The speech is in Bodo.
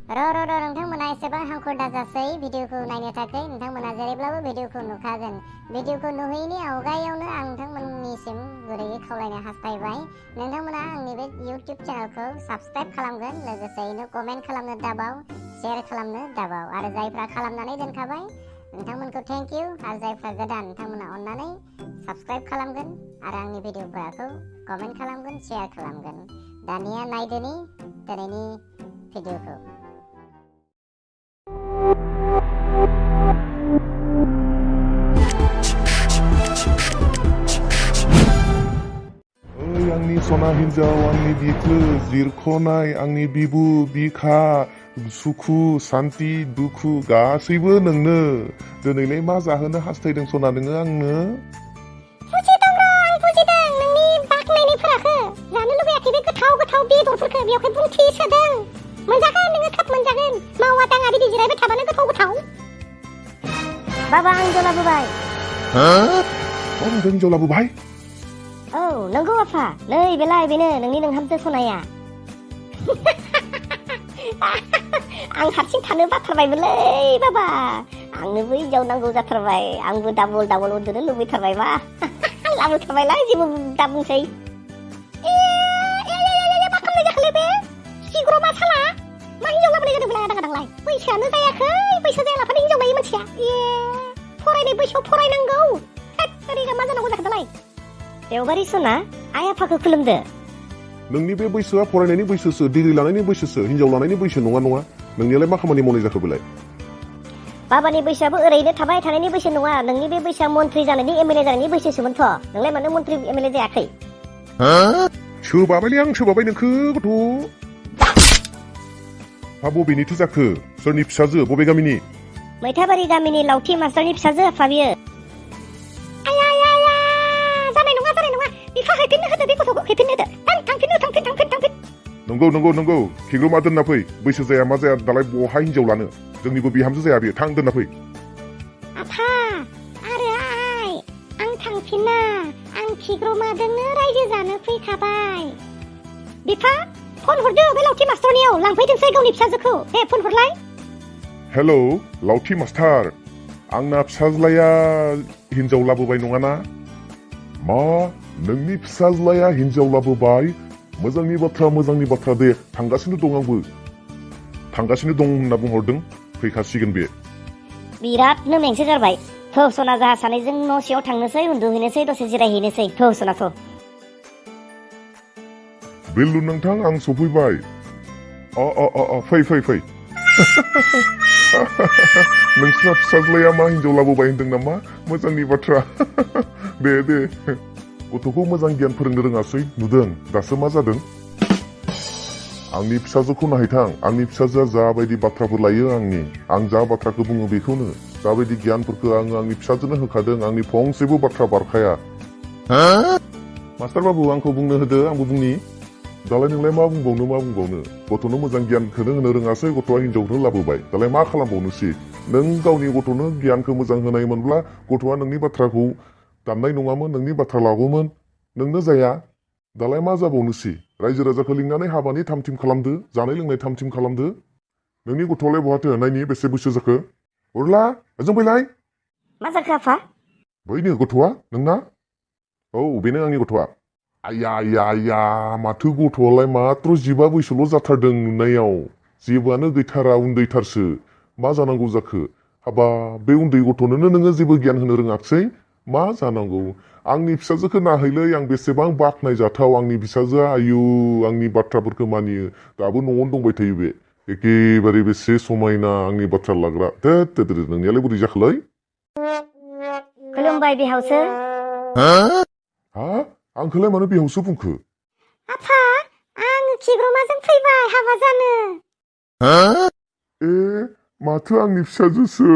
नोंथांमोना एसेबां हांखुर दाजासै भिडिअखौ नायनो थाखाय नोंथांमोना जेरैब्लाबो भिडिअखौ नुखागोन। भिडिअखौ नुहैनि आवगायावनो आं नोंथांमोननिसिम गुरैयै खावलायनो हास्थायबाय नोंथांमोना आंनि बे इउटिउब चेनेलखौ साबस्क्राइब खालामगोन, लोगोसेयैनो कमेन्ट खालामनो दाबाव, शेयार खालामनो दाबाव आरो जायफ्रा खालामनानै दोनखाबाय नोंथांमोनखौ थेंक इउ आरो जायफ्रा गोदान नोंथांमोना अननानै साबस्क्राइब खालामगोन आरो आंनि भिडिअफोरखौ कमेन्ट खालामगोन, शेयार खालामगोन। दानिया नायदोनि दिनैनि भिडिअखौ। आंनि सना हिन्जाव, आंनि बिखो जिरख'नाय, आंनि बिबु बिखा, सुखु सान्ति दुखु गासैबो नोंनो। दिनैलाय मा जाहोनो हास्थायदों सना नोङो आंनो? बुजिदों र' आं बुजिदों नोंनि बाख्नायनायफोराखो। जानो लुबैयाखै बे गोथाव गोथाव बेदरफोरखो, बेयावहाय बुंथि सोदों। मोनजागोन नोङो, थाब मोनजागोन। मावा दाङा बिदि जिरायबाय थाबानो गोथाव गोथाव। बाबा आं जौ लाबोबाय। जों जौ लाबोबाय? औ नंगौ आफा, नै बेलाय बेनो नोंनि नोंहामजो सनाया। आं हारसिं थानो बाथारबायमोनलै बाबा, आंनोबो हिनजाव नांगौ जाथारबाय। आंबो डाबल डाबल उन्दुनो लुबैथारबाय मा। लाबोथारबायलाय, जेबो दा बुंसै। मा खालामनाय जाखोलै बे खिग्रमा साला? मा हिनजाव लाबोनाय जादों बेलाय आदां आदांलाय? बैसोआनो जायाखै, बैसो जायालाफानो हिनजाव लायो मानसिया। फरायनाय बैसोआव फरायनांगौ। ओरैनो मा जानांगौ जाखो दालाय? देवबारि सना, आइ आफाखौ खुलुमदो। नोंनि बे बैसोआ फरायनायनि बैसोसो, डिग्रि लानायनि बैसोसो, हिनजाव लानायनि बैसो नङा नङा। नोंनियालाय मा खामानि मावनाय जाखो बेलाय? बाबानि बैसोआबो ओरैनो थाबाय थानायनि बैसो नङा। नोंनि बे बैसोआ मन्त्रि जानायनि एमएलए जानायनि बैसोसोमोनथ'। नोंलाय मानो मन्त्रि एमएलए जायाखै? सोबाबायलै आं, सोबाबाय नोंखो गथ'। हा बबेनिथो जाखो? सोरनि फिसाजो? बबे गामिनि? मैथाबारि गामिनि लावथि मास्टारनि फिसाजो आफा बियो। बिफा हैफिननो होदो, बे गथ'खौ हैफिननो होदो। थांफिन। नंगौ खिग्रमा दोनना फै। बैसो जाया मा जाया दालाय बहा हिनजाव लानो? जोंनिबो बिहामजो जाया बेयो। थां दोनना फै। आफा आरो आइ, आं थांफिना। आं खिग्रमाजोंनो रायजो जानो फैखाबाय। बिफा फन हरदो बे लावथि मास्टारनियाव, लांफैथोंसै गावनि फिसाजोखौ। दे फन हरलाय। हेलौ लावथि मास्टार, आंना फिसाज्लाया हिनजाव लाबोबाय नङाना? मा नोंनि फिसाज्लाया हिनजाव लाबोबाय? मोजांनि बाथ्रा दे। थांगासिनो दं, आंबो थांगासिनो दं होनना बुंहरदों। फैखासिगोन बे। बिरादनो मेंसो गारबाय। थौ सना, जाहा सानैजों न' सिङाव थांनोसै, उन्दुहैनोसै, दसे जिरायहैनोसै। थौ सना थौ। बिल्लु नोंथां, आं सफैबाय। फै। नोंस्रा फिसाज्लाया मा हिनजाव लाबोबाय होनदों नामा? मोजांनि बाथ्रा। दे गथ'खौ मोजां गियान फोरोंनो रोङासै, नुदों दासो मा जादों। आंनि फिसाजोखौ नायहैथां। आंनि फिसाजोआ जाबायदि बाथ्राफोर लायो आं जा बाथ्राखौ बुङो बेखौनो, जाबायदि गियानफोरखौ आङो आंनि फिसाजोनो होखादों। आंनि फंसेबो बाथ्रा बारखाया। मास्टार बाबु आंखौ बुंनो होदो, आंबो बुंनि। दालाय नोंलाय मा बुंबावनो? गथ'नो मोजां गियानखौनो होनो रोङासै, गथ'आ हिनजावखौनो लाबोबाय। दालाय मा खालामबावनोसै? नों गावनि गथ'नो गियानखौ मोजां होनायमोनब्ला गथ'आ नोंनि बाथ्राखौ दाननाय नङामोन, नोंनि बाथ्रा लागौमोन। नोंनो जाया, दालाय मा जाबावनोसै? रायजो राजाखौ लिंनानै हाबानि थामथिम खालामदो, जानाय लोंनाय थामथिम खालामदो। नोंनि गथ'आलाय बहाथो? नायनि बेसे बैसो जाखो? उरला ओजों फैलाय। मा जाखो आफा? बैनो गथ'आ नोंना। औ बेनो आंनि गथ'आ। आया माथो गथ'आलाय मात्र 15 बैसोल' जाथारदों नुनायाव। जेबोआनो गैथारा, उन्दैथारसो। मा जानांगौ जाखो? हाबा बे उन्दै गथ'नोनो नोङो जेबो गियान होनो रोङाखसै। मा जानांगौ? आंनि फिसाजोखौ नाहैलै, आं बेसेबां बाख्नायजाथाव आंनि फिसाजोआ। आयु आंनि बाथ्राफोरखौ मानियो। दाबो न'आवनो दंबाय थायो बे। एखेबारे बेसे समायना आंनि बाथ्रा लाग्रा। नोंनियालाय बोरै जाखोलै? खुलुमबाय बिहावसो। आंखौलाय मानो बिहावसो बुंखो? आफा आं खिग्रमाजों फैबाय हाबा जानो। माथो आंनि फिसाजोसो।